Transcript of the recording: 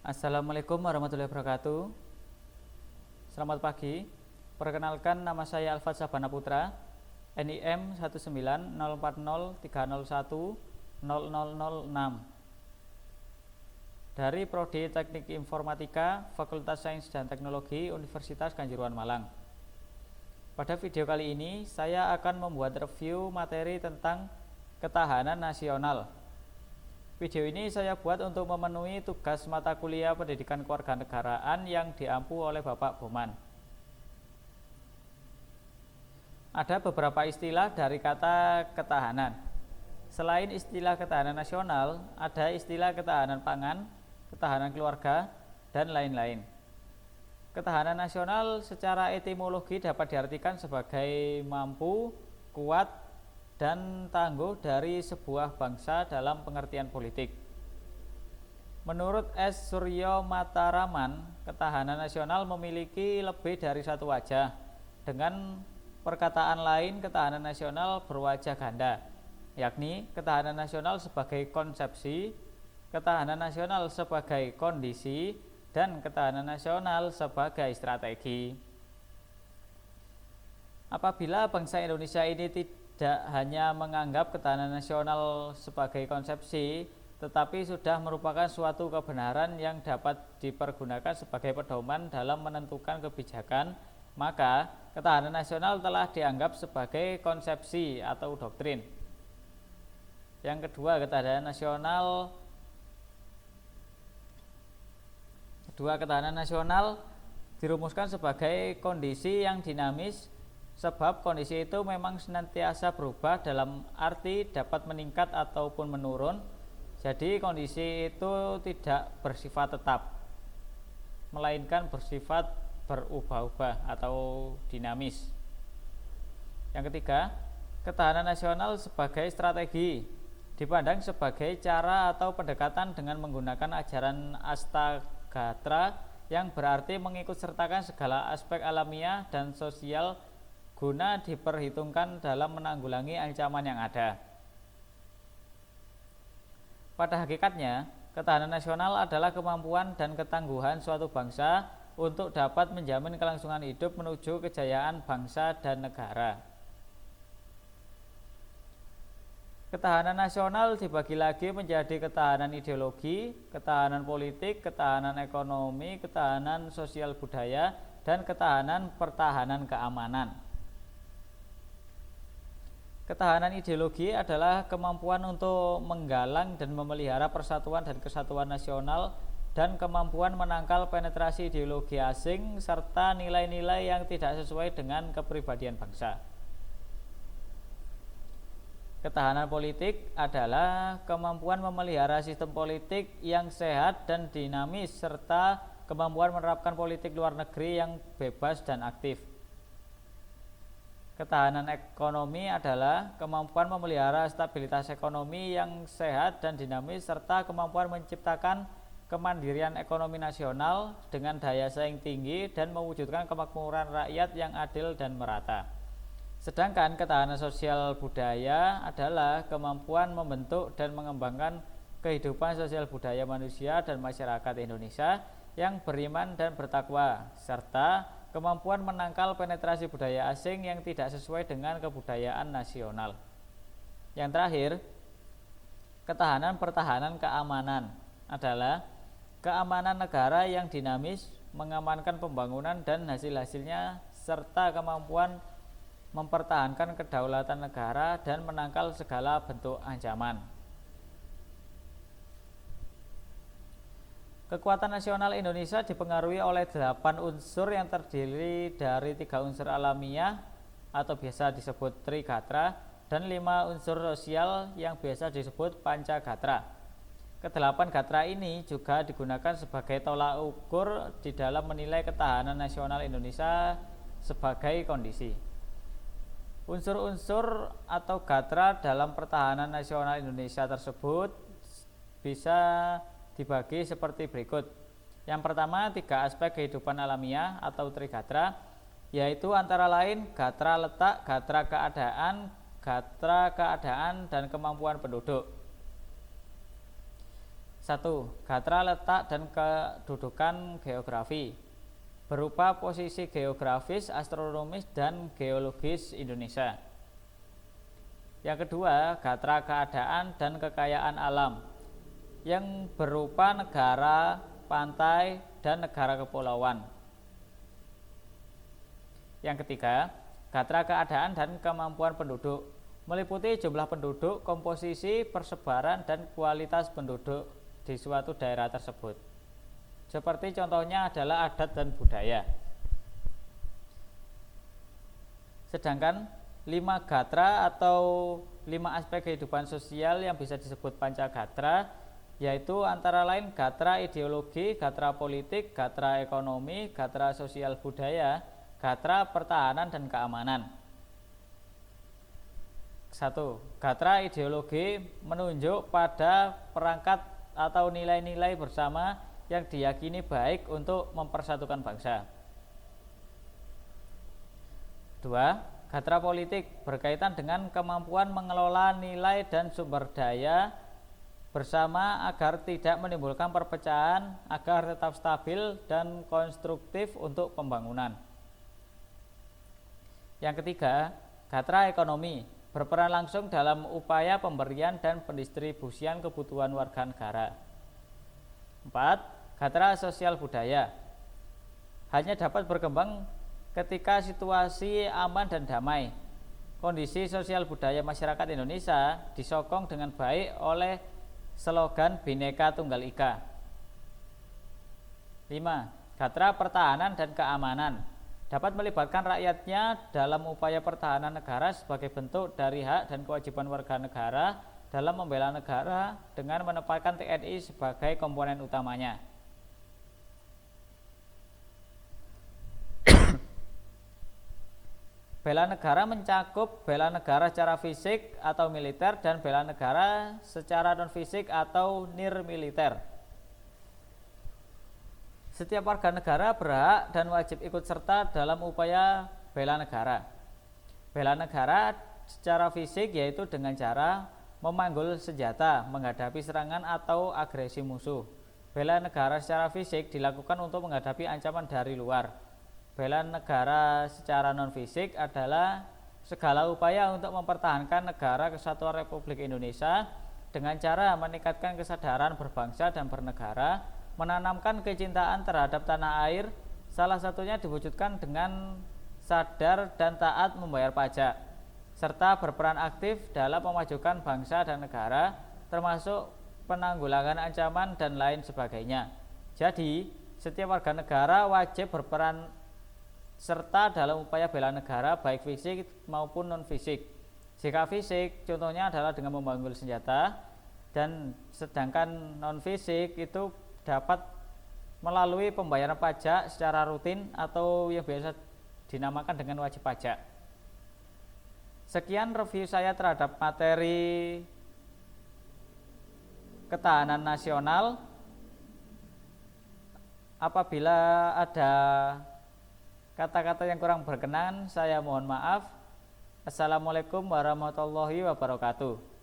Assalamualaikum warahmatullahi wabarakatuh. Selamat pagi. Perkenalkan, nama saya Alfat Sabana Putra, NIM 1904030100006 dari Prodi Teknik Informatika Fakultas Sains dan Teknologi Universitas Kanjuruhan Malang. Pada video kali ini saya akan membuat review materi tentang ketahanan nasional. Video ini saya buat untuk memenuhi tugas mata kuliah pendidikan kewarganegaraan yang diampu oleh Bapak Boman. Ada beberapa istilah dari kata ketahanan. Selain istilah ketahanan nasional, ada istilah ketahanan pangan, ketahanan keluarga, dan lain-lain. Ketahanan nasional secara etimologi dapat diartikan sebagai mampu, kuat, dan tangguh dari sebuah bangsa dalam pengertian politik. Menurut S. Suryo Mataraman, ketahanan nasional memiliki lebih dari satu wajah. Dengan perkataan lain, ketahanan nasional berwajah ganda, yakni ketahanan nasional sebagai konsepsi, ketahanan nasional sebagai kondisi, dan ketahanan nasional sebagai strategi. Apabila bangsa Indonesia ini tidak hanya menganggap ketahanan nasional sebagai konsepsi, tetapi sudah merupakan suatu kebenaran yang dapat dipergunakan sebagai pedoman dalam menentukan kebijakan, maka ketahanan nasional telah dianggap sebagai konsepsi atau doktrin. Yang kedua, ketahanan nasional dirumuskan sebagai kondisi yang dinamis, sebab kondisi itu memang senantiasa berubah dalam arti dapat meningkat ataupun menurun. Jadi kondisi itu tidak bersifat tetap, melainkan bersifat berubah-ubah atau dinamis. Yang ketiga, ketahanan nasional sebagai strategi dipandang sebagai cara atau pendekatan dengan menggunakan ajaran Astagatra yang berarti mengikut sertakan segala aspek alamiah dan sosial guna diperhitungkan dalam menanggulangi ancaman yang ada. Pada hakikatnya, ketahanan nasional adalah kemampuan dan ketangguhan suatu bangsa untuk dapat menjamin kelangsungan hidup menuju kejayaan bangsa dan negara. Ketahanan nasional dibagi lagi menjadi ketahanan ideologi, ketahanan politik, ketahanan ekonomi, ketahanan sosial budaya, dan ketahanan pertahanan keamanan. Ketahanan ideologi adalah kemampuan untuk menggalang dan memelihara persatuan dan kesatuan nasional dan kemampuan menangkal penetrasi ideologi asing serta nilai-nilai yang tidak sesuai dengan kepribadian bangsa. Ketahanan politik adalah kemampuan memelihara sistem politik yang sehat dan dinamis serta kemampuan menerapkan politik luar negeri yang bebas dan aktif. Ketahanan ekonomi adalah kemampuan memelihara stabilitas ekonomi yang sehat dan dinamis serta kemampuan menciptakan kemandirian ekonomi nasional dengan daya saing tinggi dan mewujudkan kemakmuran rakyat yang adil dan merata. Sedangkan ketahanan sosial budaya adalah kemampuan membentuk dan mengembangkan kehidupan sosial budaya manusia dan masyarakat Indonesia yang beriman dan bertakwa serta kemampuan menangkal penetrasi budaya asing yang tidak sesuai dengan kebudayaan nasional. Yang terakhir, ketahanan pertahanan keamanan adalah keamanan negara yang dinamis, mengamankan pembangunan dan hasil-hasilnya serta kemampuan mempertahankan kedaulatan negara dan menangkal segala bentuk ancaman. Kekuatan nasional Indonesia dipengaruhi oleh 8 unsur yang terdiri dari 3 unsur alamiah atau biasa disebut Trigatra dan 5 unsur sosial yang biasa disebut Pancagatra. Kedelapan gatra ini juga digunakan sebagai tolak ukur di dalam menilai ketahanan nasional Indonesia sebagai kondisi. Unsur-unsur atau gatra dalam pertahanan nasional Indonesia tersebut bisa dibagi seperti berikut. Yang pertama, 3 aspek kehidupan alamiah atau trigatra, yaitu antara lain gatra letak, gatra keadaan, dan kemampuan penduduk. 1. Gatra letak dan kedudukan geografi berupa posisi geografis, astronomis, dan geologis Indonesia. Yang kedua, gatra keadaan dan kekayaan alam yang berupa negara, pantai, dan negara kepulauan. Yang ketiga, gatra keadaan dan kemampuan penduduk meliputi jumlah penduduk, komposisi, persebaran, dan kualitas penduduk di suatu daerah tersebut. Seperti contohnya adalah adat dan budaya. Sedangkan 5 gatra atau 5 aspek kehidupan sosial yang bisa disebut pancagatra, yaitu antara lain gatra ideologi, gatra politik, gatra ekonomi, gatra sosial budaya, gatra pertahanan dan keamanan. 1. Gatra ideologi menunjuk pada perangkat atau nilai-nilai bersama yang diyakini baik untuk mempersatukan bangsa. 2. Gatra politik berkaitan dengan kemampuan mengelola nilai dan sumber daya bersama agar tidak menimbulkan perpecahan, agar tetap stabil dan konstruktif untuk pembangunan. Yang ketiga, gatra ekonomi berperan langsung dalam upaya pemberian dan pendistribusian kebutuhan warga negara. 4. Gatra sosial budaya hanya dapat berkembang ketika situasi aman dan damai. Kondisi sosial budaya masyarakat Indonesia disokong dengan baik oleh slogan Bhinneka Tunggal Ika. 5. Gatra pertahanan dan keamanan dapat melibatkan rakyatnya dalam upaya pertahanan negara sebagai bentuk dari hak dan kewajiban warga negara dalam membela negara dengan menempatkan TNI sebagai komponen utamanya. Bela negara mencakup bela negara secara fisik atau militer dan bela negara secara non-fisik atau nirmiliter. Setiap warga negara berhak dan wajib ikut serta dalam upaya bela negara. Bela negara secara fisik yaitu dengan cara memanggul senjata menghadapi serangan atau agresi musuh. Bela negara secara fisik dilakukan untuk menghadapi ancaman dari luar. Bela negara secara non-fisik adalah segala upaya untuk mempertahankan negara kesatuan Republik Indonesia dengan cara meningkatkan kesadaran berbangsa dan bernegara, menanamkan kecintaan terhadap tanah air, salah satunya diwujudkan dengan sadar dan taat membayar pajak, serta berperan aktif dalam memajukan bangsa dan negara, termasuk penanggulangan ancaman dan lain sebagainya. Jadi, setiap warga negara wajib berperan serta dalam upaya bela negara baik fisik maupun non-fisik. Jika fisik, contohnya adalah dengan memanggul senjata, dan sedangkan non-fisik itu dapat melalui pembayaran pajak secara rutin atau yang biasa dinamakan dengan wajib pajak. Sekian review saya terhadap materi ketahanan nasional. Apabila ada kata-kata yang kurang berkenan, saya mohon maaf. Assalamualaikum warahmatullahi wabarakatuh.